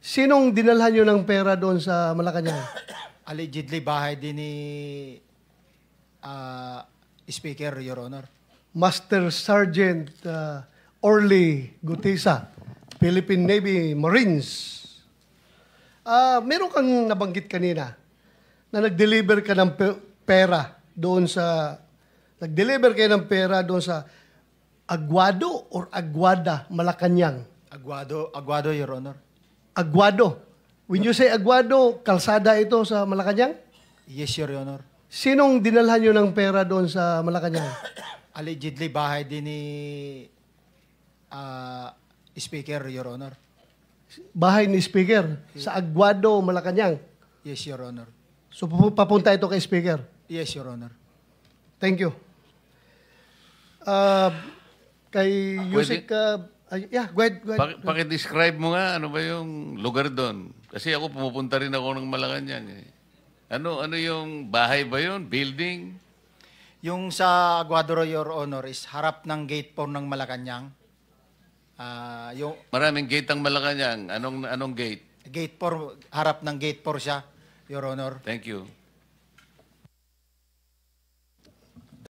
Sinong dinalhan nyo ng pera doon sa Malacanang? Allegedly, bahay din ni Speaker, Your Honor. Master Sergeant Orly Gutisa, Philippine Navy Marines. Meron kang nabanggit kanina na nag-deliver ka ng pera doon sa Aguado or Aguada, Malacanang? Aguado, Your Honor. Aguado. When you say Aguado, kalsada ito sa Malacanang? Yes, Your Honor. Sinong dinalhan nyo ng pera doon sa Malacanang? Allegedly, bahay din ni Speaker, Your Honor. Bahay ni Speaker sa Aguado, Malacanang. Yes, Your Honor. So papunta ito kay Speaker. Yes, Your Honor. Thank you. Kay Yusek, yeah, go ahead. Paki-describe mo nga, ano ba yung lugar doon? Kasi ako pumupunta rin ako ng Malacanang. Eh. Ano yung bahay ba yun? Building? Yung sa Aguado, Your Honor, is harap ng gate 4 ng Malacanang. Maraming gate ang Malacanang. Anong gate? Gate 4, harap ng gate 4 siya, Your Honor. Thank you.